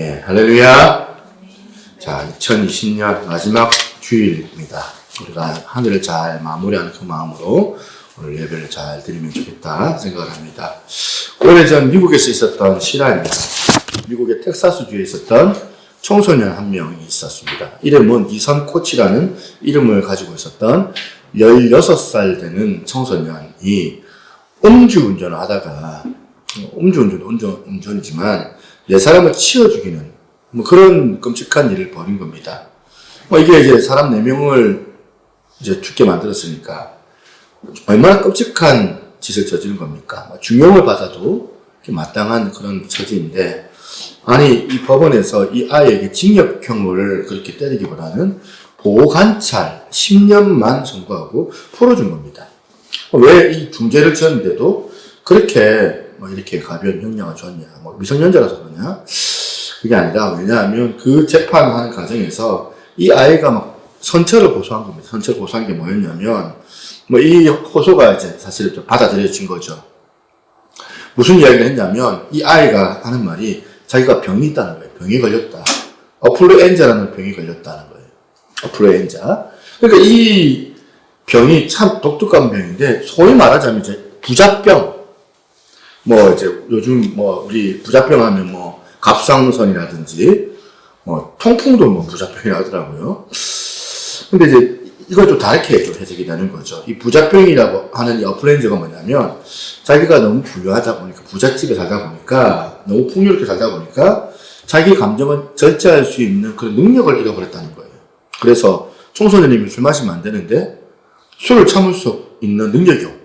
예, 할렐루야. 자, 2020년 마지막 주일입니다. 우리가 한 해를 잘 마무리하는 그 마음으로 오늘 예배를 잘 드리면 좋겠다 생각을 합니다. 오래전 미국에서 있었던 실화입니다. 미국의 텍사스주에 있었던 청소년 한 명이 있었습니다. 이름은 이선 코치라는 이름을 가지고 있었던 16살 되는 청소년이 음주운전을 하다가 음주운전이지만 네 사람을 치워 죽이는 그런 끔찍한 일을 벌인 겁니다. 이게 이제 사람 4명을 이제 죽게 만들었으니까 얼마나 끔찍한 짓을 저지른 겁니까? 중형을 받아도 마땅한 그런 처지인데, 아니 이 법원에서 이 아이에게 징역형을 그렇게 때리기보다는 보호관찰 10년만 선고하고 풀어준 겁니다. 왜 이 중죄를 지었는데도 그렇게 이렇게 가벼운 형량을 줬냐? 미성년자라서 그러냐? 그게 아니라, 왜냐하면 그 재판하는 과정에서 이 아이가 선처를 고소한 겁니다. 선처를 고소한 게 뭐였냐면, 이 호소가 이제 사실 좀 받아들여진 거죠. 무슨 이야기를 했냐면, 이 아이가 하는 말이 자기가 병이 있다는 거예요. 병이 걸렸다. 어플루엔자라는 병이 걸렸다는 거예요. 어플루엔자. 그러니까 이 병이 참 독특한 병인데, 소위 말하자면 이제 부작병. 이제 요즘 우리 부작병 하면 갑상선이라든지 통풍도 부작병이라 하더라고요. 근데 이제 이걸 좀 다르게 좀 해석이 되는 거죠. 이 부작병이라고 하는 이 어플렌즈가 뭐냐면, 자기가 너무 부유하다 보니까, 부잣집에 살다 보니까, 너무 풍요롭게 살다 보니까 자기 감정을 절제할 수 있는 그런 능력을 잃어버렸다는 거예요. 그래서 청소년님이 술 마시면 안 되는데 술을 참을 수 있는 능력이 없고,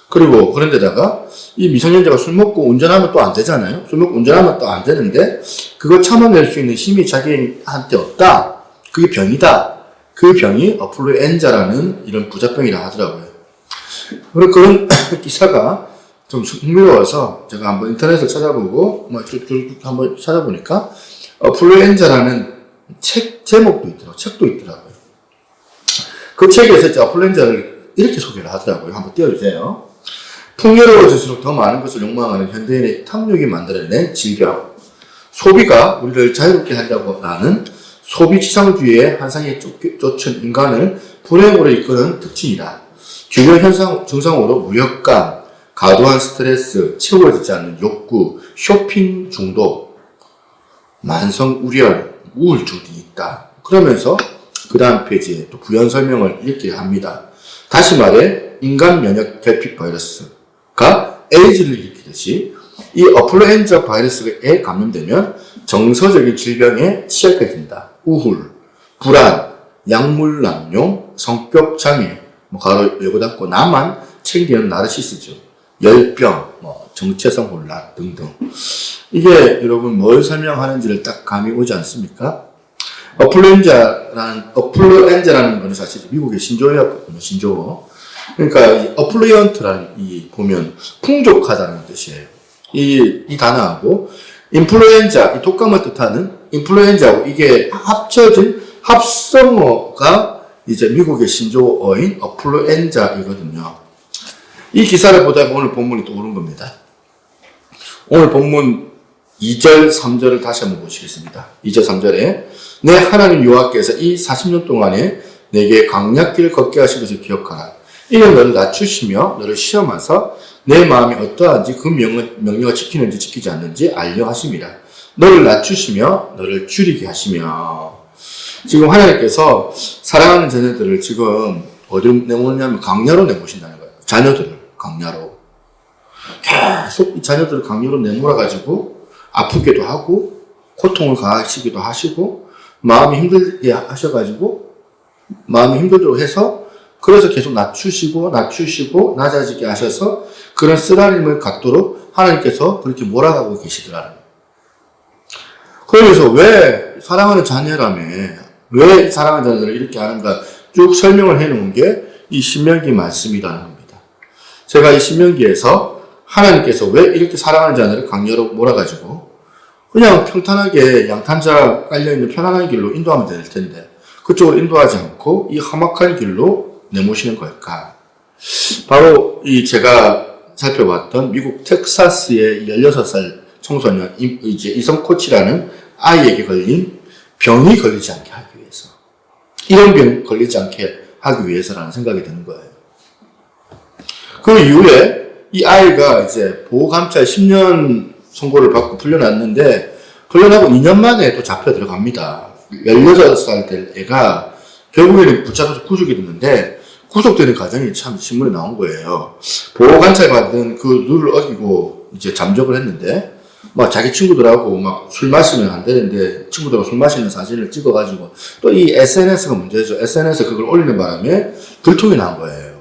그리고 그런데다가 이 미성년자가 술 먹고 운전하면 또 안 되잖아요. 술 먹고 운전하면 또 안 되는데 그걸 참아낼 수 있는 힘이 자기한테 없다. 그게 병이다. 그 병이 어플루엔자라는 이런 부작병이라 하더라고요. 그런 기사가 좀 흥미로워서 제가 한번 인터넷을 찾아보고 한번 찾아보니까 어플루엔자라는 책 제목도 있더라고요. 책도 있더라고요. 그 책에서 이제 어플루엔자를 이렇게 소개를 하더라고요. 한번 띄워주세요. 풍요로워질수록 더 많은 것을 욕망하는 현대인의 탐욕이 만들어낸 질병. 소비가 우리를 자유롭게 하려고 하는 소비지상주의의 환상에 쫓은 인간을 불행으로 이끄는 특징이다. 주요 증상으로 무력감, 과도한 스트레스, 채워지지 않는 욕구, 쇼핑 중독, 만성 우열, 우울증 등이 있다. 그러면서 그 다음 페이지에 또 부연 설명을 이렇게 합니다. 다시 말해 인간 면역 결핍 바이러스가 에이즈를 일으키듯이 이 어플루엔자 바이러스에 감염되면 정서적인 질병에 취약하게 된다. 우울, 불안, 약물 남용, 성격 장애, 가로 열고 닫고 나만 챙기는 나르시시즘, 열병, 정체성 혼란 등등. 이게 여러분 뭘 설명하는지를 딱 감이 오지 않습니까? 어플루엔자라는 거는 사실 미국의 신조어였거든요. 신조어. 그러니까 이 어플루언트라는 보면 풍족하다는 뜻이에요. 이 단어하고 인플루엔자, 이 독감을 뜻하는 인플루엔자하고 이게 합쳐진 합성어가 이제 미국의 신조어인 어플루엔자이거든요. 이 기사를 보다 오늘 본문이 또 오른 겁니다. 오늘 본문 2절, 3절을 다시 한번 보시겠습니다. 2절, 3절에 내 하나님 여호와께서 이 40년 동안에 내게 광야길을 걷게 하신 것을 기억하라. 이는 너를 낮추시며 너를 시험하사 내 마음이 어떠한지 그 명령을 지키는지 지키지 않는지 알려 하심이라. 너를 낮추시며 너를 줄이게 하시며. 지금 하나님께서 사랑하는 자녀들을 지금 어디로 내모냐면 광야로 내모신다는 거예요. 자녀들을 강야로. 계속 이 자녀들을 강야로 내몰아가지고 아프게도 하고 고통을 가하시기도 하시고 마음이 힘들게 하셔가지고 마음이 힘들도록 해서 그래서 계속 낮추시고 낮아지게 하셔서 그런 쓰라림을 갖도록 하나님께서 그렇게 몰아가고 계시더라는 거예요. 그래서 왜 사랑하는 자녀라며 왜 사랑하는 자녀들을 이렇게 하는가 쭉 설명을 해놓은 게 이 신명기 말씀이라는 겁니다. 제가 이 신명기에서 하나님께서 왜 이렇게 사랑하는 자녀를 강요로 몰아가지고 그냥 평탄하게 양탄자 깔려있는 편안한 길로 인도하면 될 텐데 그쪽으로 인도하지 않고 이 험악한 길로 내모시는 걸까? 바로 제가 살펴봤던 미국 텍사스의 16살 청소년, 이제 이성 코치라는 아이에게 걸린 병이 걸리지 않게 하기 위해서. 이런 병 걸리지 않게 하기 위해서라는 생각이 드는 거예요. 그 이후에 이 아이가 이제 보호감찰 10년 선고를 받고 풀려났는데, 풀려나고 2년 만에 또 잡혀 들어갑니다. 16살 될 애가 결국에는 붙잡혀서 구속이 됐는데, 구속되는 과정이 참 신문에 나온 거예요. 보호관찰 받은 그 룰을 어기고 이제 잠적을 했는데, 막 자기 친구들하고 막 술 마시면 안 되는데, 친구들하고 술 마시는 사진을 찍어가지고, 또 이 SNS가 문제죠. SNS에 그걸 올리는 바람에 들통이 난 거예요.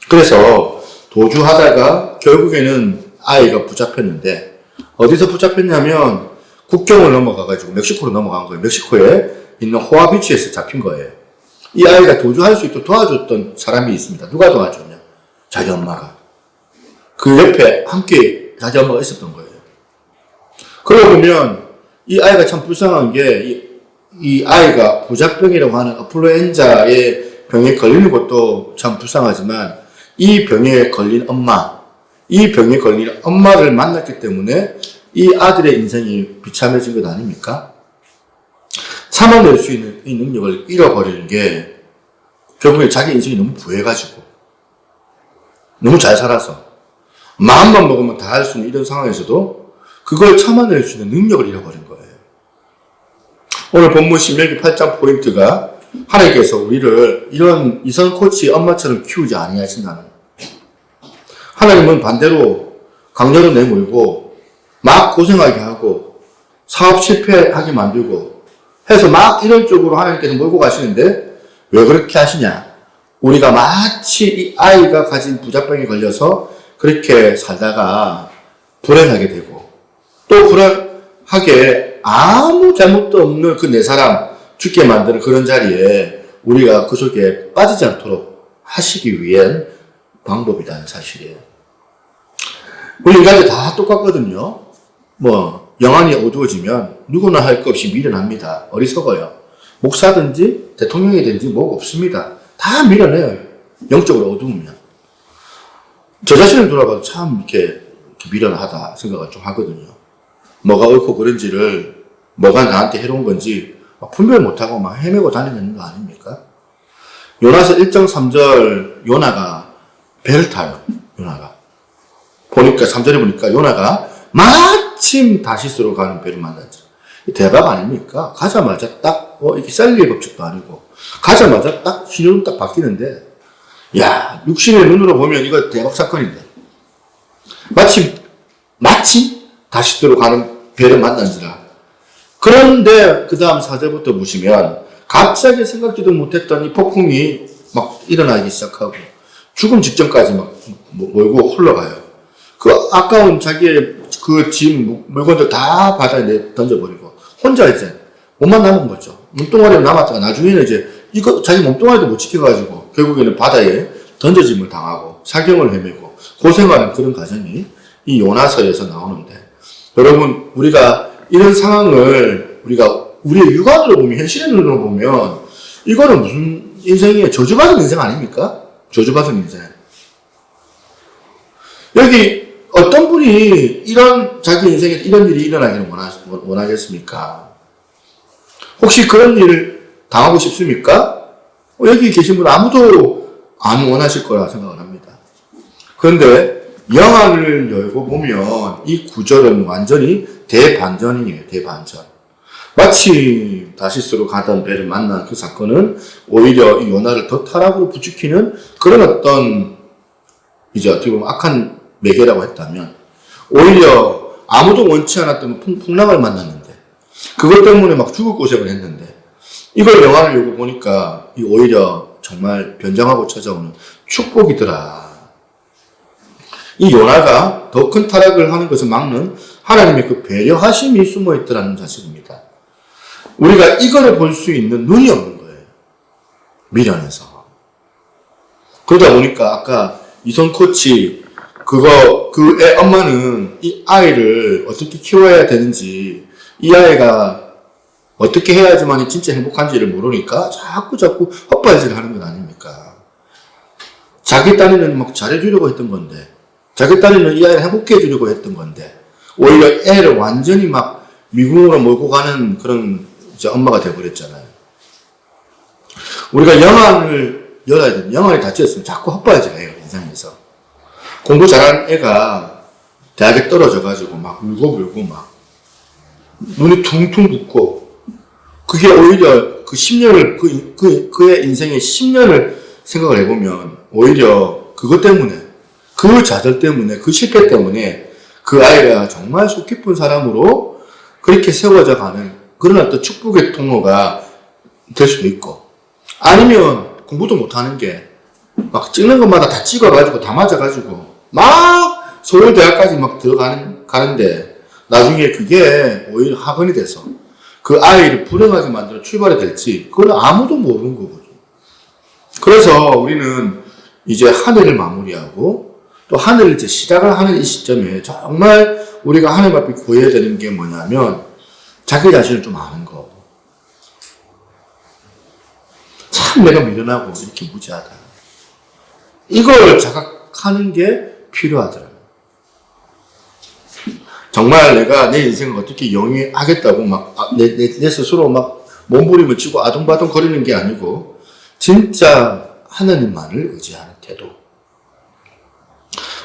그래서 도주하다가 결국에는 아이가 붙잡혔는데, 어디서 붙잡혔냐면, 국경을 넘어가가지고 멕시코로 넘어간 거예요. 멕시코에 있는 호아비치에서 잡힌 거예요. 이 아이가 도주할 수 있도록 도와줬던 사람이 있습니다. 누가 도와줬냐? 자기 엄마가. 그 옆에 함께 자기 엄마가 있었던 거예요. 그러고 보면 이 아이가 참 불쌍한 게, 이 아이가 부작병이라고 하는 인플루엔자의 병에 걸리는 것도 참 불쌍하지만, 이 병에 걸린 엄마를 만났기 때문에 이 아들의 인생이 비참해진 것 아닙니까? 참아낼 수 있는 이 능력을 잃어버리는 게, 결국에 자기 인생이 너무 부해가지고, 너무 잘 살아서, 마음만 먹으면 다 할 수 있는 이런 상황에서도 그걸 참아낼 수 있는 능력을 잃어버린 거예요. 오늘 본문 신명기 8장 포인트가, 하나님께서 우리를 이런 이선 코치 엄마처럼 키우지 아니하신다는 거예요. 하나님은 반대로 강렬로 내몰고 막 고생하게 하고 사업 실패하게 만들고 해서 막 이런 쪽으로 하나님께서 몰고 가시는데, 왜 그렇게 하시냐? 우리가 마치 이 아이가 가진 부작병에 걸려서 그렇게 살다가 불행하게 되고, 또 불행하게 아무 잘못도 없는 그 네 사람 죽게 만드는 그런 자리에 우리가 그 속에 빠지지 않도록 하시기 위한 방법이라는 사실이에요. 우리 인간들 다 똑같거든요. 영안이 어두워지면 누구나 할 것 없이 미련합니다. 어리석어요. 목사든지 대통령이든지 뭐가 없습니다. 다 미련해요. 영적으로 어두우면. 저 자신을 돌아봐도 참 이렇게 미련하다 생각을 좀 하거든요. 뭐가 옳고 그른지를, 뭐가 나한테 해로운 건지 분별 못하고 막 헤매고 다니는 거 아닙니까? 요나서 1장 3절 요나가 배를 타요. 요나가. 보니까 3절에 보니까 요나가 마침 다시스로 가는 배를 만났죠. 대박 아닙니까? 가자마자 딱 이게 셀리의 법칙도 아니고 가자마자 딱 신호등 딱 바뀌는데, 야, 육신의 눈으로 보면 이거 대박 사건인데, 마침 다시스로 가는 배를 만난지라. 그런데 그 다음 4절부터 보시면 갑자기 생각지도 못했던 이 폭풍이 막 일어나기 시작하고 죽음 직전까지 막 몰고 흘러가요. 그 아까운 자기의 그 짐 물건들 다 바다에 던져버리고 혼자 이제 몸만 남은 거죠. 몸뚱아리는 남았다가 나중에는 이제 이거 자기 몸뚱아리도 못 지켜가지고 결국에는 바다에 던져짐을 당하고 사경을 헤매고 고생하는 그런 과정이 이 요나서에서 나오는데, 여러분, 우리가 이런 상황을 우리의 육안으로 보면, 현실의 눈으로 보면 이거는 무슨 인생이에요? 저주받은 인생 아닙니까? 저주받은 인생. 여기 어떤 분이 자기 인생에서 이런 일이 일어나기를 원하겠습니까? 혹시 그런 일을 당하고 싶습니까? 여기 계신 분 아무도 안 원하실 거라 생각을 합니다. 그런데 영화를 열고 보면 이 구절은 완전히 대반전이에요. 대반전. 마치 다시스로 가던 배를 만난 그 사건은 오히려 이 요나를 더 타락으로 부추기는 그런 어떤 이제 어떻게 보면 악한 매개라고 했다면, 오히려 아무도 원치 않았던 풍랑을 만났는데 그것 때문에 막 죽을 고생을 했는데, 이걸 영화를 열고 보니까 이 오히려 정말 변장하고 찾아오는 축복이더라. 이 요나가 더 큰 타락을 하는 것을 막는 하나님의 그 배려하심이 숨어있더라는 사실입니다. 우리가 이거를 볼 수 있는 눈이 없는 거예요. 미련해서. 그러다 보니까 아까 이선 코치 그 애 엄마는 이 아이를 어떻게 키워야 되는지, 이 아이가 어떻게 해야지만 진짜 행복한지를 모르니까 자꾸 헛발질을 하는 건 아닙니까? 자기 딴에는 막 잘해주려고 했던 건데, 자기 딴에는 이 아이를 행복해 해주려고 했던 건데, 오히려 애를 완전히 막 미궁으로 몰고 가는 그런 이제 엄마가 돼버렸잖아요. 우리가 영안을 열어야 돼. 영안이 닫혀있으면 자꾸 헛발질을 해요, 인생에서. 공부 잘하는 애가 대학에 떨어져가지고 막 울고 막 눈이 퉁퉁 붓고, 그게 오히려 그 10년을, 그의 인생의 10년을 생각을 해보면, 오히려 그것 때문에, 그 좌절 때문에, 그 실패 때문에 그 아이가 정말 속 깊은 사람으로 그렇게 세워져 가는 그런 어떤 축복의 통로가 될 수도 있고, 아니면 공부도 못하는 게 막 찍는 것마다 다 찍어가지고 다 맞아가지고 막 서울대학까지 막 가는데 나중에 그게 오히려 학원이 돼서 그 아이를 불행하게 만들어 출발이 될지 그건 아무도 모르는 거거든요. 그래서 우리는 이제 한 해를 마무리하고 또 한 해를 이제 시작을 하는 이 시점에 정말 우리가 하나님 앞에 구해야 되는 게 뭐냐면 자기 자신을 좀 아는 거. 참 내가 미련하고 이렇게 무지하다. 이걸 자각하는 게 필요하더라고요. 정말 내가 내 인생을 어떻게 영위하겠다고 막 내 스스로 막 몸부림을 치고 아둥바둥 거리는 게 아니고 진짜 하나님만을 의지하는 태도.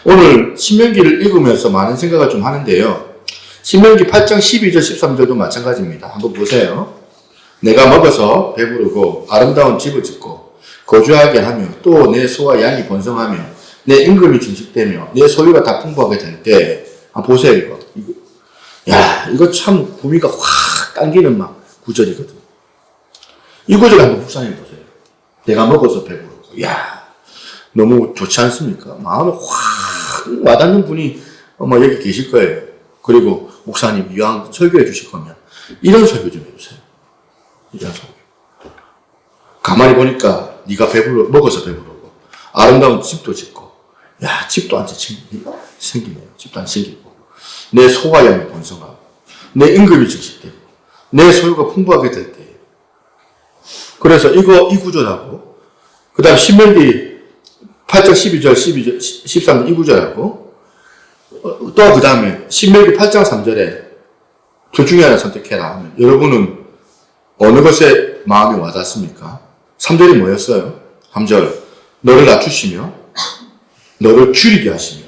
오늘 신명기를 읽으면서 많은 생각을 좀 하는데요. 신명기 8장 12절 13절도 마찬가지입니다. 한번 보세요. 내가 먹어서 배부르고 아름다운 집을 짓고 거주하게 하며 또 내 소와 양이 번성하며 내 임금이 증식되며 내 소유가 다 풍부하게 될 때, 보세요 이거. 야, 이거 참 구미가 확 당기는 막 구절이거든. 이 구절 한번 묵상해 보세요. 내가 먹어서 배부르고. 야, 너무 좋지 않습니까? 마음에 확 와닿는 분이 여기 계실 거예요. 그리고 목사님 이왕 설교해 주실 거면 이런 설교 좀 해주세요. 이런 설교. 가만히 보니까 네가 먹어서 배부르고 아름다운 집도 짓고, 야, 집도 안 생기네요. 집도 안 생기고 내 소와 양이 번성하고 내 임금이 증식되고 내 소유가 풍부하게 될 때. 그래서 이 구절하고 그 다음 신명기 8장 12절 13절 이 구절하고 또 그 다음에 신명기 8장 3절에 둘 중에 하나 선택해라 하면 여러분은 어느 것에 마음이 와닿습니까? 3절이 뭐였어요? 3절 너를 낮추시며 너를 줄이게 하시며.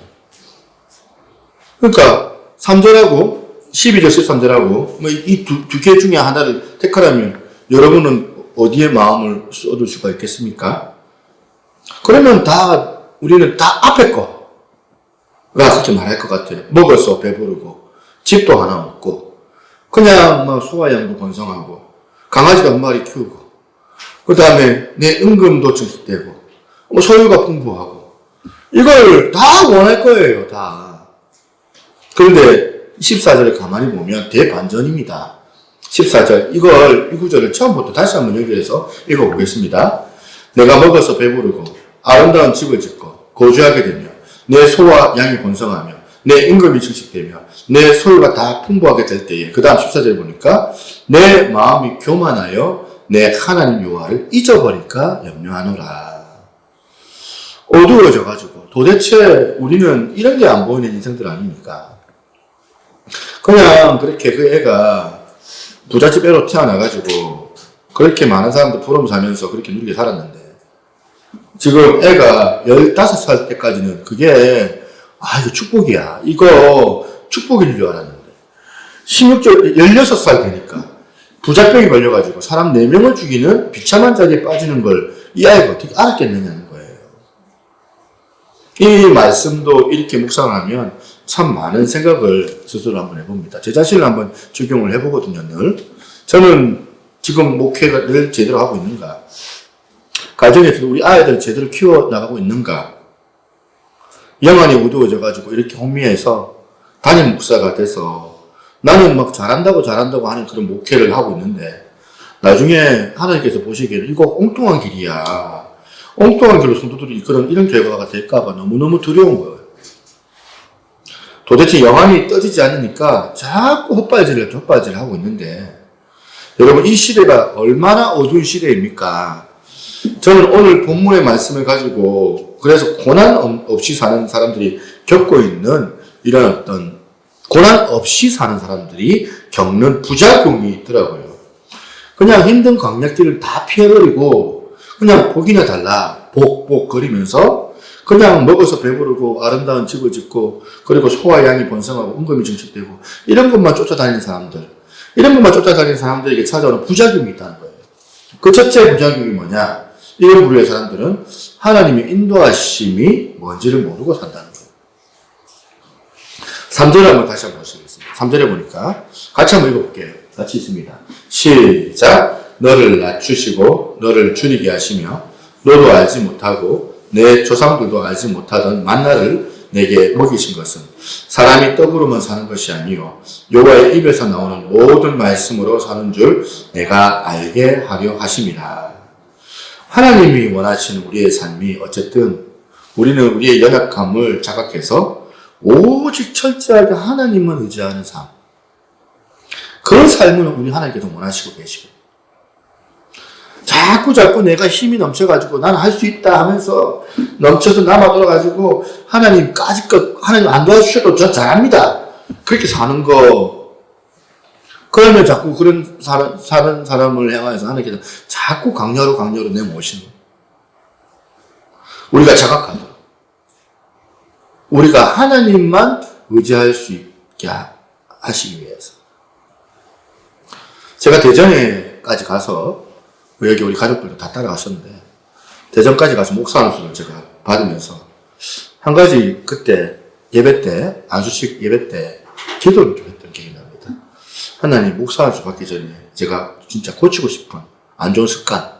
그러니까 3절하고 12절 13절하고 이 두 개 중에 하나를 택하라면 여러분은 어디에 마음을 쏟을 수가 있겠습니까? 그러면 우리는 다 앞에 거가 그렇게 말할 것 같아요. 먹어서 배부르고 집도 하나 없고 그냥 소와 양도 번성하고 강아지도 한 마리 키우고 그 다음에 내 임금도 증식되고 소유가 풍부하고 이걸 다 원할 거예요. 다. 그런데 14절을 가만히 보면 대반전입니다. 14절 이 구절을 처음부터 다시 한번 연결해서 읽어보겠습니다. 내가 먹어서 배부르고 아름다운 집을 짓고 거주하게 되며 내 소와 양이 번성하며 내 임금이 증식되며 내 소유가 다 풍부하게 될 때에 그 다음 14절에 보니까 내 마음이 교만하여 내 하나님 여호와를 잊어버릴까 염려하노라. 어두워져가지고 도대체 우리는 이런 게 안 보이는 인생들 아닙니까? 그냥 그렇게 그 애가 부잣집 애로 태어나가지고 그렇게 많은 사람들 부러움 살면서 그렇게 누리게 살았는데 지금 애가 15살 때까지는 그게 이거 축복이야. 이거 축복인 줄 알았는데 16살 되니까 부작병이 걸려가지고 사람 4명을 죽이는 비참한 자리에 빠지는 걸 이 아이가 어떻게 알았겠느냐는 거예요. 이 말씀도 이렇게 묵상하면 참 많은 생각을 스스로 한번 해봅니다. 제 자신을 한번 적용을 해보거든요, 늘. 저는 지금 목회를 제대로 하고 있는가? 가정에서 우리 아이들 제대로 키워나가고 있는가? 영안이 어두워져가지고 이렇게 혼미해서 담임 목사가 돼서 나는 막 잘한다고 하는 그런 목회를 하고 있는데 나중에 하나님께서 보시기에는 이거 엉뚱한 길이야. 엉뚱한 길로 성도들이 이런 결과가 될까봐 너무너무 두려운 거예요. 도대체 영안이 떠지지 않으니까 자꾸 헛발질을 하고 있는데 여러분 이 시대가 얼마나 어두운 시대입니까? 저는 오늘 본문의 말씀을 가지고 그래서 고난 없이 사는 사람들이 겪고 있는 이런 어떤 고난 없이 사는 사람들이 겪는 부작용이 있더라고요. 그냥 힘든 광약길을 다 피해버리고 그냥 복이나 달라 복복거리면서 그냥 먹어서 배부르고 아름다운 집을 짓고 그리고 소와 양이 번성하고 은금이 증축되고 이런 것만 쫓아다니는 사람들, 이런 것만 쫓아다니는 사람들에게 찾아오는 부작용이 있다는 거예요. 그 첫째 부작용이 뭐냐? 이런 부류의 사람들은 하나님의 인도하심이 뭔지를 모르고 산다는 거예요. 3절을 한번 다시 한번 보시겠습니다. 3절에 보니까 같이 한번 읽어볼게요. 같이 있습니다. 시작. 너를 낮추시고 너를 줄이게 하시며 너도 알지 못하고 내 조상들도 알지 못하던 만나를 내게 먹이신 것은 사람이 떡으로만 사는 것이 아니요 여호와의 입에서 나오는 모든 말씀으로 사는 줄 내가 알게 하려 하심이라. 하나님이 원하시는 우리의 삶이 어쨌든 우리는 우리의 연약함을 자각해서 오직 철저하게 하나님만 의지하는 삶, 그런 삶을 우리 하나님께서 원하시고 계시고 자꾸 내가 힘이 넘쳐가지고 나는 할 수 있다 하면서 넘쳐서 남아돌아가지고 하나님 안 도와주셔도 저 잘합니다 그렇게 사는 거, 그러면 자꾸 그런 사는 사람을 향해서 하나님께서 자꾸 강요로 내모시는 거예요. 우리가 자각하도록 우리가 하나님만 의지할 수 있게 하시기 위해서. 제가 대전에까지 가서 여기 우리 가족들도 다 따라갔었는데 대전까지 가서 목사 안수를 제가 받으면서 한 가지 그때 예배 때 안수식 예배 때 기도를 좀 했던 기억이 납니다. 하나님, 목사 안수 받기 전에 제가 진짜 고치고 싶은 안 좋은 습관,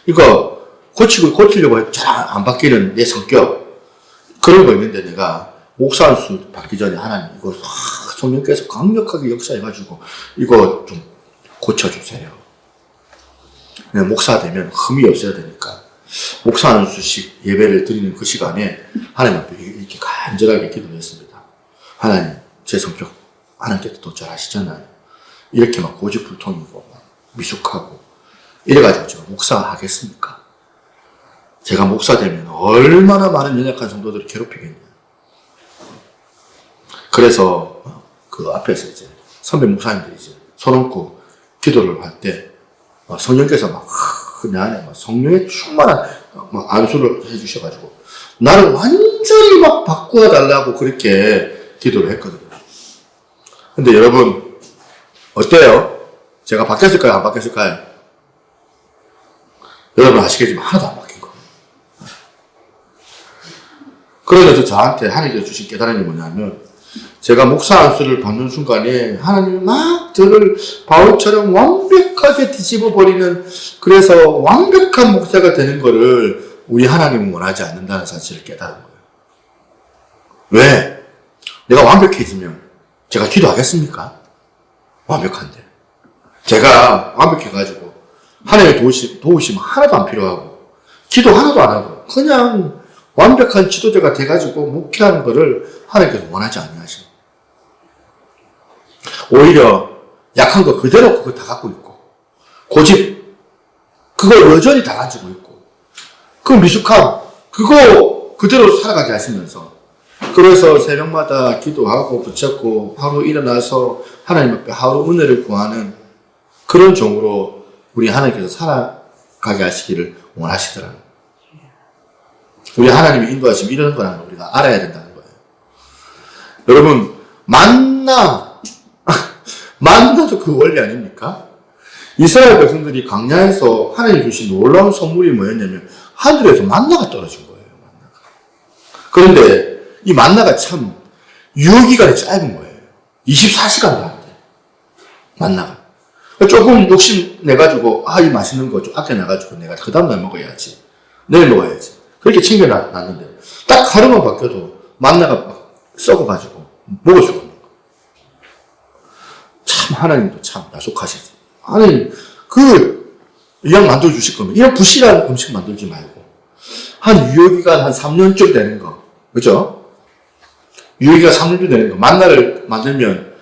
이거 고치려고 해도 잘 안 바뀌는 내 성격, 그런 거 있는데 내가 목사 안수 받기 전에 하나님 이거 성령께서 강력하게 역사해가지고 이거 좀 고쳐주세요. 목사 되면 흠이 없어야 되니까 목사 안수식 예배를 드리는 그 시간에 하나님 앞에 이렇게 간절하게 기도했습니다. 하나님, 제 성격 하나님께서 더 잘 아시잖아요. 이렇게 막 고집불통이고 막 미숙하고 이래가지고 제가 목사 하겠습니까? 제가 목사 되면 얼마나 많은 연약한 성도들을 괴롭히겠냐. 그래서 그 앞에서 이제 선배 목사님들이 이제 손 얹고 기도를 할 때 성령께서 막 내 안에 막 성령에 충만한 막 안수를 해주셔가지고 나를 완전히 막 바꾸어 달라고 그렇게 기도를 했거든요. 근데 여러분 어때요? 제가 바뀌었을까요? 안 바뀌었을까요? 여러분 아시겠지만 하나도 안 바뀐 거예요. 그러면서 저한테 하나님께서 주신 깨달음이 뭐냐면, 제가 목사 안수를 받는 순간에 하나님이 막 저를 바울처럼 완벽하게 뒤집어 버리는, 그래서 완벽한 목사가 되는 거를 우리 하나님은 원하지 않는다는 사실을 깨달은 거예요. 왜? 내가 완벽해지면 제가 기도하겠습니까? 완벽한데. 제가 완벽해가지고 하나님의 도우심 하나도 안 필요하고 기도 하나도 안 하고 그냥 완벽한 지도자가 돼가지고 목회하는 거를 하나님께서 원하지 않으시는. 오히려 약한 거 그대로 그거 다 갖고 있고, 고집 그거 여전히 다 가지고 있고, 그 미숙함 그거 그대로 살아가게 하시면서, 그래서 새벽마다 기도하고 붙잡고 하루 일어나서 하나님 앞에 하루 은혜를 구하는 그런 종으로 우리 하나님께서 살아가게 하시기를 원하시더라고요. 우리 하나님이 인도하시면 이런 거라는 걸 우리가 알아야 된다는 거예요. 여러분, 만나도 그 원리 아닙니까? 이스라엘 백성들이 광야에서 하나님 주신 놀라운 선물이 뭐였냐면 하늘에서 만나가 떨어진 거예요. 만나가. 그런데 이 만나가 참 유효기간이 짧은 거예요. 24시간 나왔대. 만나가. 조금 욕심 내가지고 이 맛있는 거 좀 아껴놔가지고 내가 그 다음날 먹어야지, 내일 먹어야지, 그렇게 챙겨놨는데 딱 하루만 바뀌어도 만나가 막 썩어가지고 먹을 수가 없는 거예요. 참 하나님도 참 야속하시지. 하나님 이왕 만들어주실 거면 이런 부실한 음식 만들지 말고 한 유효기간 한 3년쯤 되는 거, 그죠? 유효기간 3년쯤 되는 거 만나를 만들면,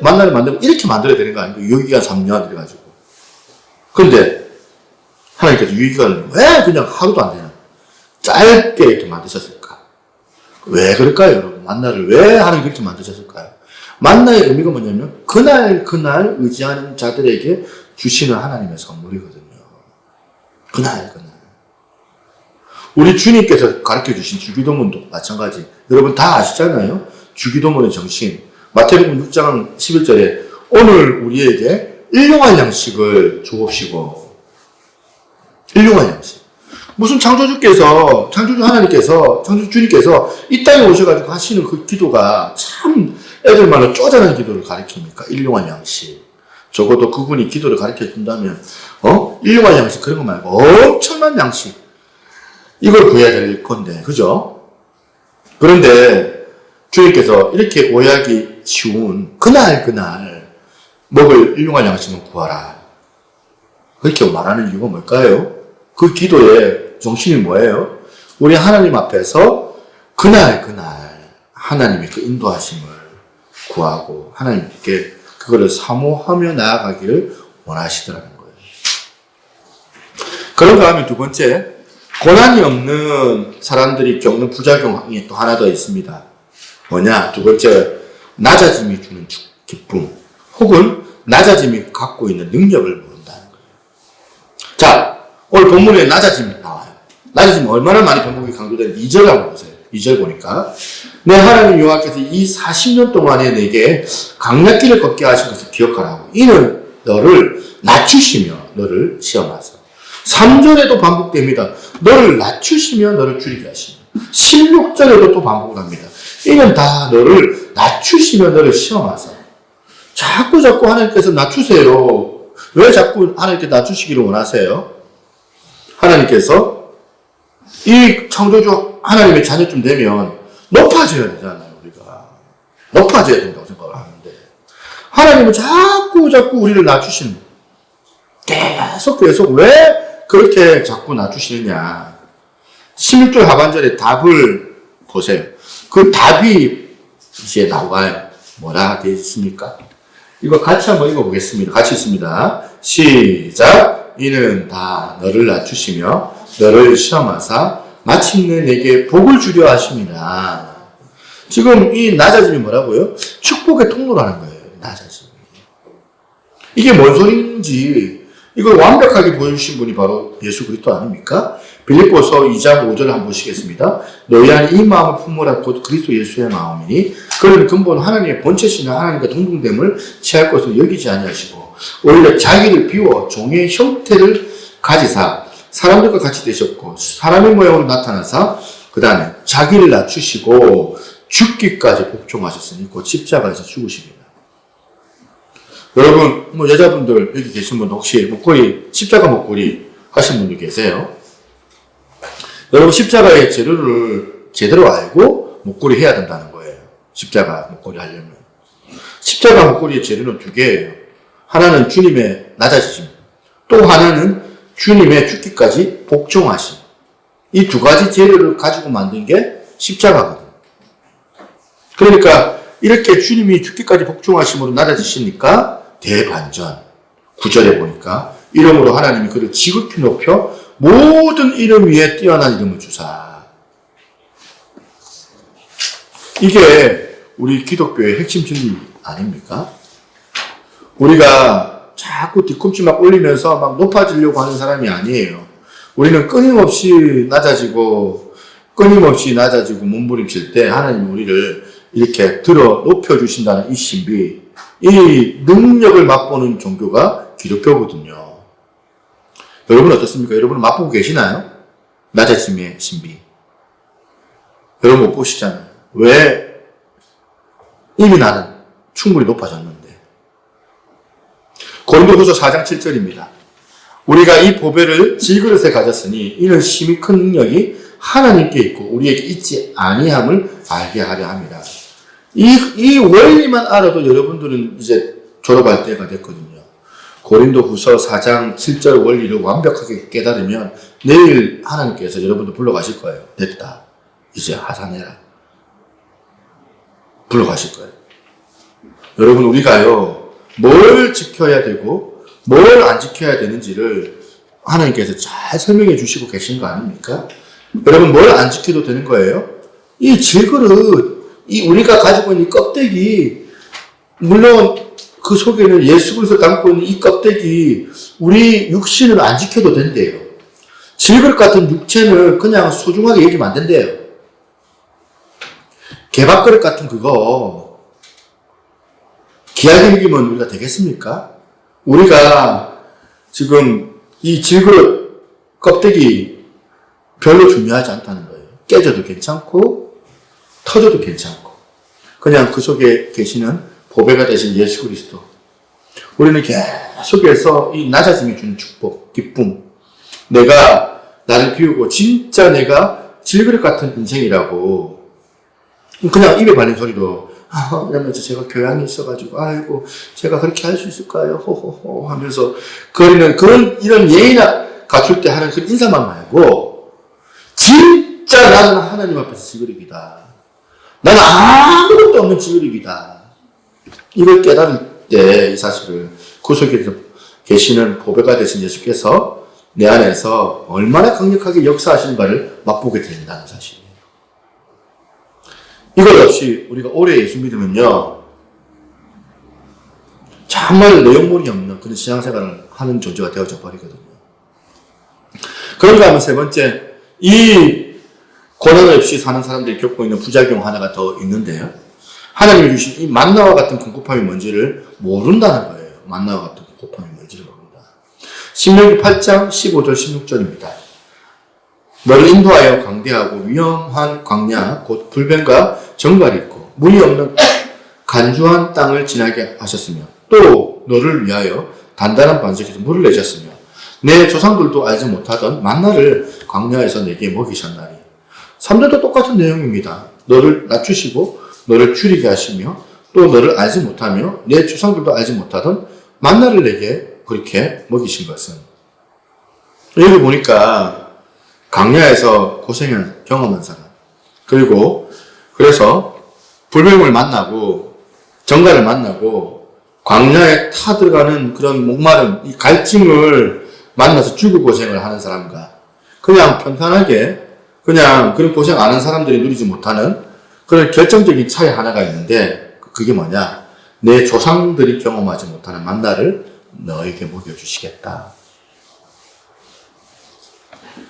만나를 만들면 이렇게 만들어야 되는 거 아니고 유효기간 3년 이래가지고. 그런데 하나님께서 유효기간을 왜 그냥 하루도 안 되냐, 짧게 이렇게 만드셨을까? 왜 그럴까요, 여러분? 만나를 왜 하나님 그렇게 만드셨을까요? 만나의 의미가 뭐냐면 그날 그날 의지하는 자들에게 주시는 하나님의 선물이거든요. 그날 그날. 우리 주님께서 가르쳐 주신 주기도문도 마찬가지. 여러분 다 아시잖아요. 주기도문의 정신. 마태복음 6장 11절에 오늘 우리에게 일용할 양식을 주옵시고. 일용할 양식. 무슨 창조주 주님께서 이 땅에 오셔가지고 하시는 그 기도가 참 애들만은 쪼잔한 기도를 가르칩니까? 일용할 양식. 적어도 그분이 기도를 가르쳐 준다면, 일용할 양식 그런 거 말고 엄청난 양식. 이걸 구해야 될 건데, 그죠? 그런데 주님께서 이렇게 오해하기 쉬운 그날 먹을 일용할 양식은 구하라. 그렇게 말하는 이유가 뭘까요? 그 기도의 정신이 뭐예요? 우리 하나님 앞에서 그날 하나님의 그 인도하심을 구하고 하나님께 그거를 사모하며 나아가기를 원하시더라는 거예요. 그런가 하면 두 번째, 고난이 없는 사람들이 겪는 부작용이 또 하나 더 있습니다. 뭐냐? 두 번째, 낮아짐이 주는 기쁨 혹은 낮아짐이 갖고 있는 능력을 모른다는 거예요. 자, 오늘 본문에 낮아짐이 나와요. 낮아짐이 얼마나 많이 반복이 강조되는지 2절 한번 보세요. 2절 보니까 내 하나님 여호와께서 이 40년 동안에 내게 강약길을 걷게 하신 것을 기억하라고. 이는 너를 낮추시며 너를 시험하사. 3절에도 반복됩니다. 너를 낮추시며 너를 줄이게 하시며. 16절에도 또 반복을 합니다. 이는 다 너를 낮추시며 너를 시험하사. 자꾸 하나님께서 낮추세요. 왜 자꾸 하나님께 낮추시기를 원하세요? 하나님께서 이 창조주 하나님의 자녀쯤 되면 높아져야 되잖아요, 우리가. 높아져야 된다고 생각을 하는데. 하나님은 자꾸 우리를 낮추시는 거예요. 계속 왜 그렇게 자꾸 낮추시느냐. 16절 하반절에 답을 보세요. 그 답이 이제 나와요. 뭐라 되어 있습니까? 이거 같이 한번 읽어보겠습니다. 같이 있습니다. 시작. 이는 다 너를 낮추시며 너를 시험하사 마침내 내게 복을 주려 하심이라. 지금 이 낮아짐이 뭐라고요? 축복의 통로라는 거예요. 낮아짐이. 이게 뭔 소리인지 이걸 완벽하게 보여주신 분이 바로 예수 그리스도 아닙니까? 빌립보서 2장 5절을 한번 보시겠습니다. 너희 안에 이 마음을 품으라 곧 그리스도 예수의 마음이니 그는 근본 하나님의 본체시나 하나님과 동등됨을 취할 것으로 여기지 아니하시고 오히려 자기를 비워 종의 형태를 가지사 사람들과 같이 되셨고 사람의 모양으로 나타나사 그 다음에 자기를 낮추시고 죽기까지 복종하셨으니 곧 십자가에서 죽으십니다. 여러분 여자분들 여기 계신 분 혹시 목걸이 십자가 목걸이 하신 분들 계세요? 여러분 십자가의 재료를 제대로 알고 목걸이 해야 된다는 거예요. 십자가 목걸이 하려면. 십자가 목걸이의 재료는 두 개예요. 하나는 주님의 낮아지심, 또 하나는 주님의 죽기까지 복종하심. 이 두 가지 재료를 가지고 만든 게 십자가거든요. 그러니까 이렇게 주님이 죽기까지 복종하심으로 낮아지시니까 대반전. 9절에 보니까 이름으로 하나님이 그를 지극히 높여 모든 이름 위에 뛰어난 이름을 주사. 이게 우리 기독교의 핵심 진리 아닙니까? 우리가 자꾸 뒤꿈치 막 올리면서 막 높아지려고 하는 사람이 아니에요. 우리는 끊임없이 낮아지고 몸부림칠 때 하나님 우리를 이렇게 들어 높여주신다는 이 신비, 이 능력을 맛보는 종교가 기독교거든요. 여러분 어떻습니까? 여러분 맛보고 계시나요? 낮아짐의 신비. 여러분 못 보시잖아요. 왜? 이미 나는 충분히 높아졌는데. 고린도후서 4장 7절입니다. 우리가 이 보배를 질그릇에 가졌으니 이는 심히 큰 능력이 하나님께 있고 우리에게 있지 아니함을 알게 하려 합니다. 이 원리만 알아도 여러분들은 이제 졸업할 때가 됐거든요. 고린도후서 4장 7절 원리를 완벽하게 깨달으면 내일 하나님께서 여러분들 불러가실 거예요. 됐다. 이제 하산해라. 불러가실 거예요. 여러분 우리가요. 뭘 지켜야 되고 뭘 안 지켜야 되는지를 하나님께서 잘 설명해 주시고 계신 거 아닙니까? 여러분 뭘 안 지켜도 되는 거예요? 이 질그릇, 이 우리가 가지고 있는 이 껍데기, 물론 그 속에는 예수 그리스도 담고 있는 이 껍데기 우리 육신을 안 지켜도 된대요. 질그릇 같은 육체는 그냥 소중하게 여기면 안 된대요. 개밥그릇 같은 그거 귀하게 여기면 우리가 되겠습니까? 우리가 지금 이 질그릇 껍데기 별로 중요하지 않다는 거예요. 깨져도 괜찮고 터져도 괜찮고 그냥 그 속에 계시는 보배가 되신 예수 그리스도. 우리는 계속해서 이 낮아짐이 주는 축복, 기쁨. 내가 나를 비우고 진짜 내가 질그릇 같은 인생이라고 그냥 입에 발린 소리로 이러면서 제가 교양이 있어가지고 아이고 제가 그렇게 할 수 있을까요? 호호호 하면서 그러는 그런 이런 예의나 갖출 때 하는 그 인사만 말고 진짜 나는 하나님 앞에서 질그릇이다. 나는 아무것도 없는 질그릇이다. 이걸 깨달을 때 이 사실을 그 속에 계시는 보배가 되신 예수께서 내 안에서 얼마나 강력하게 역사하시는가를 맛보게 된다는 사실이에요. 이것 없이 우리가 오래 예수 믿으면요 정말 내용물이 없는 그런 신앙생활을 하는 존재가 되어져 버리거든요. 그런가 하면 세 번째, 이 고난 없이 사는 사람들이 겪고 있는 부작용 하나가 더 있는데요. 하나님이 주신 이 만나와 같은 궁핍함이 뭔지를 모른다는 거예요. 만나와 같은 궁핍함이 뭔지를 모른다. 신명기 8장 15절 16절입니다. 너를 인도하여 광대하고 위험한 광야 곧 불변과 정갈이 있고 물이 없는 간주한 땅을 지나게 하셨으며 또 너를 위하여 단단한 반석에서 물을 내셨으며 내 조상들도 알지 못하던 만나를 광야에서 내게 먹이셨나니. 3절도 똑같은 내용입니다. 너를 낮추시고 너를 줄이게 하시며 또 너를 알지 못하며 내 조상들도 알지 못하던 만나를 내게 그렇게 먹이신 것은. 여기 보니까 광야에서 고생을 경험한 사람 그리고 그래서 불뱀을 만나고 정갈을 만나고 광야에 타들어가는 그런 목마름 이 갈증을 만나서 죽을 고생을 하는 사람과 그냥 편편하게 그냥 그런 고생 안 하는 사람들이 누리지 못하는 그런 결정적인 차이 하나가 있는데 그게 뭐냐? 내 조상들이 경험하지 못하는 만나를 너에게 먹여주시겠다.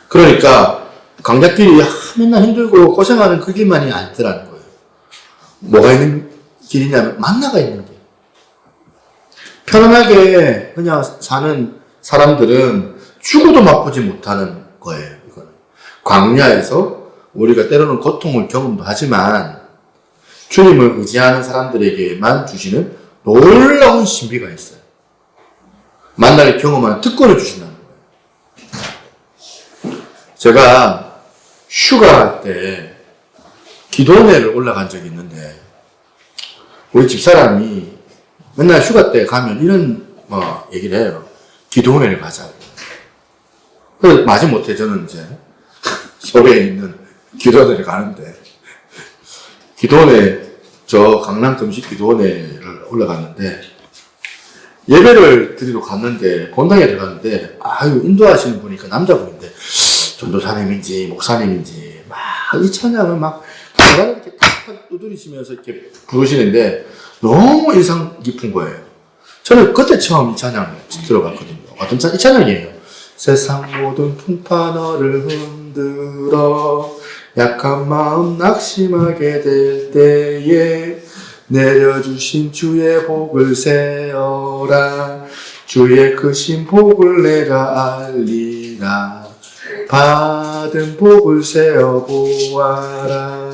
그러니까 강자끼리 맨날 힘들고 고생하는 그 길만이 아니더라는 거예요. 뭐가 있는 길이냐면 만나가 있는 길. 편안하게 그냥 사는 사람들은 죽어도 맛보지 못하는 거예요. 이거는. 광야에서 우리가 때로는 고통을 경험도 하지만 주님을 의지하는 사람들에게만 주시는 놀라운 신비가 있어요. 만나를 경험하는 특권을 주신다는 거예요. 제가 휴가 때 기도원회를 올라간 적이 있는데 우리 집사람이 맨날 휴가 때 가면 이런 얘기를 해요. 기도원회를 가자고. 그래서 마지못해 저는 이제 서울에 있는 기도원회를 가는데 기도원회 저 강남 금식 기도원회를 올라갔는데 예배를 드리러 갔는데 본당에 들어갔는데 아유 인도하시는 분이니까 남자분인데 전도사님인지 목사님인지 막 이 찬양을 막 이렇게 탁탁 두드리시면서 이렇게 부르시는데 너무 인상 깊은 거예요. 저는 그때 처음 이 찬양을 들어봤거든요. 어떤 이 찬양이에요. 세상 모든 풍파 너를 흔들어 약한 마음 낙심하게 될 때에 내려주신 주의 복을 세어라. 주의 크신 복을 내가 알리라. 받은 복을 세어 보아라.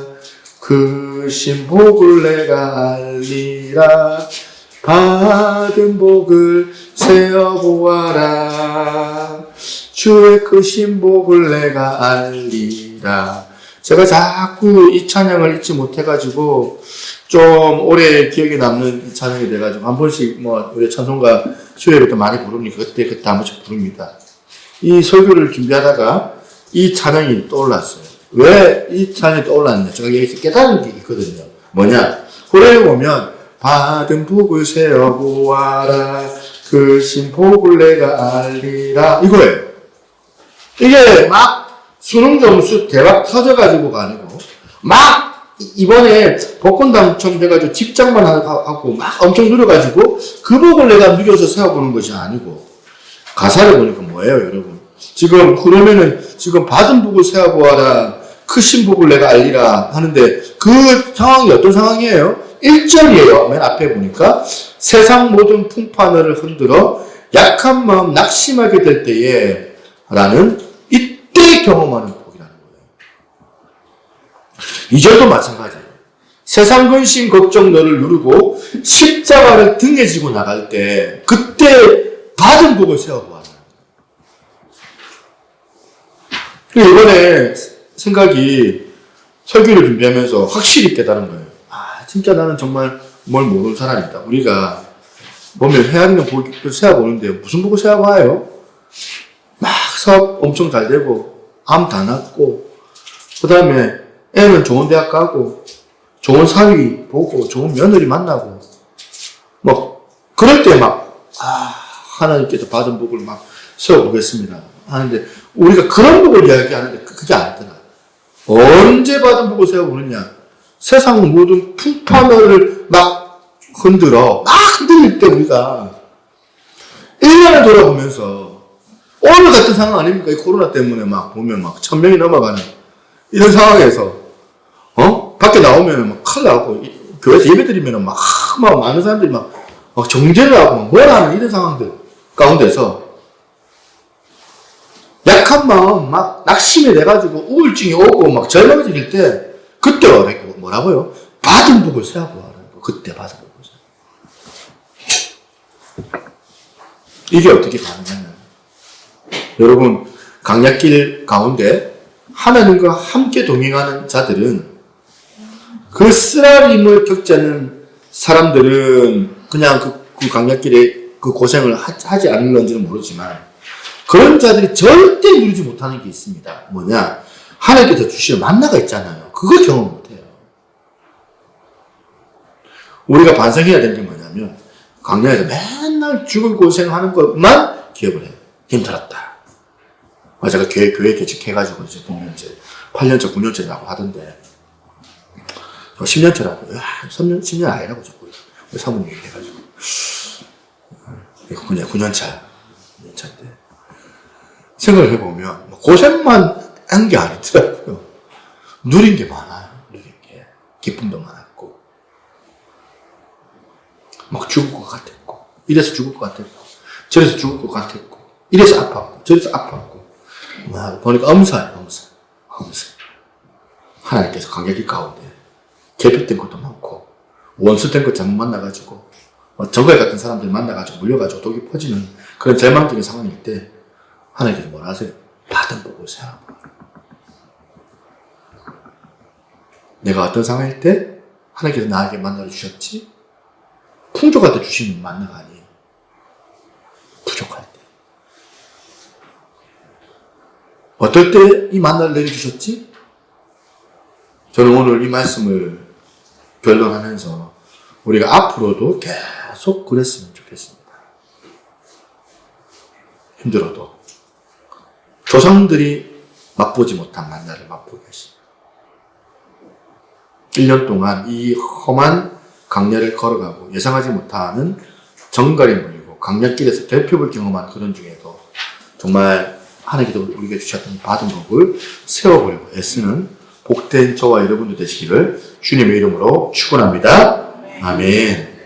크신 복을 내가 알리라. 받은 복을 세어 보아라. 주의 크신 복을 내가 알리라. 제가 자꾸 이 찬양을 잊지 못해가지고 좀 오래 기억에 남는 찬양이 돼가지고 한 번씩 우리 찬송가 수요일부터 많이 부르니까 그때 한 번씩 부릅니다. 이 설교를 준비하다가 이 찬양이 떠올랐어요. 왜 이 찬양이 떠올랐냐? 제가 여기서 깨달은 게 있거든요. 뭐냐? 후레에 보면 받은 복을 세어 보아라. 크신 복을 내가 알리라. 이거예요. 이게 막 수능 점수 대박 터져가지고가 아니고 막 이번에 복권 당첨돼가지고 집장만 하고 막 엄청 누려가지고 그 복을 내가 누려서 세워보는 것이 아니고, 가사를 보니까 뭐예요, 여러분? 지금 그러면은 지금 받은 복을 세워보아라, 크신 복을 내가 알리라 하는데 그 상황이 어떤 상황이에요? 1절이에요. 맨 앞에 보니까 세상 모든 풍파늘을 흔들어 약한 마음 낙심하게 될 때에 라는 이때 경험하는 복이라는 거예요. 2절도 마찬가지예요. 세상 근심 걱정 너를 누르고 십자가를 등에 지고 나갈 때 그때 받은 복을 세워보아라. 이번에 생각이 설교를 준비하면서 확실히 깨달은 거예요. 아, 진짜 나는 정말 뭘 모르는 사람이다. 우리가 보면 헤아리는 복을 세워보는데 무슨 복을 세워봐요? 막 사업 엄청 잘 되고, 암 다 낫고, 그 다음에 애는 좋은 대학 가고, 좋은 사위 보고, 좋은 며느리 만나고, 뭐, 그럴 때 막, 하나님께서 받은 복을 막 세워보겠습니다 하는데, 우리가 그런 복을 이야기하는데, 그게 아니더라. 언제 받은 복을 세워보느냐? 세상 모든 풍파를 막 흔들어, 막 흔들릴 때 우리가 1년을 돌아보면서 오늘 같은 상황 아닙니까? 이 코로나 때문에 막 보면 막 1000명이 넘어가는 이런 상황에서, 밖에 나오면 막 큰일 나고, 교회에서 예배 드리면 막 많은 사람들이 막 정죄를 하고 막 뭘 하는 이런 상황들 가운데서 약한 마음 막 낙심이 돼가지고 우울증이 오고 막 절망해질 때, 그때 뭐라고요? 받은 복을 세워보라는 거. 그때 받은 복을 세워. 이게 어떻게 가능하냐? 여러분, 강약길 가운데 하나님과 함께 동행하는 자들은, 그 쓰라림을 겪지 않는 사람들은 그냥 그 강약길에 그 고생을 하지 않을런지는 모르지만, 그런 자들이 절대 누리지 못하는 게 있습니다. 뭐냐? 하나님께서 주시는 만나가 있잖아요. 그걸 경험 못해요. 우리가 반성해야 되는 게 뭐냐면, 강약에서 맨날 죽을 고생하는 것만 기억을 해요. 힘들었다. 제가 교회 개척해가지고 이제 보면 이제 8년차, 9년차라고 하던데, 10년차라고, 10년 아니라고 자꾸 사모님 얘기해가지고. 이거 그냥 9년차인데. 생각을 해보면, 고생만 한 게 아니더라고요. 누린 게 많아요. 누린 게. 기쁨도 많았고. 막 죽을 것 같았고. 이래서 죽을 것 같았고. 저래서 죽을 것 같았고. 이래서 아팠고. 저래서 아팠고. 보니까 엄사예요, 엄사. 하나님께서 강약길 가운데 개핍된 것도 많고, 원수된 것 잘못 만나가지고, 정갈 같은 사람들 만나가지고, 물려가지고 독이 퍼지는 그런 절망적인 상황일 때, 하나님께서 뭐라 하세요? 받은 복을 세워봐. 내가 어떤 상황일 때 하나님께서 나에게 만나를 주셨지? 풍족할 때 주시는 만나가 아니에요. 부족할 때. 어떨 때 이 만나를 내려주셨지? 저는 오늘 이 말씀을 결론하면서 우리가 앞으로도 계속 그랬으면 좋겠습니다. 힘들어도 조상들이 맛보지 못한 만나를 맛보게 하십니다. 1년 동안 이 험한 강야를 걸어가고 예상하지 못하는 정갈이 물리고 강야길에서 결핍을 경험한 그런 중에도 정말 하나님께서 우리에게 주셨던 받은 복을 세워보려고 애쓰는 복된 저와 여러분들 되시기를 주님의 이름으로 축원합니다. 아멘.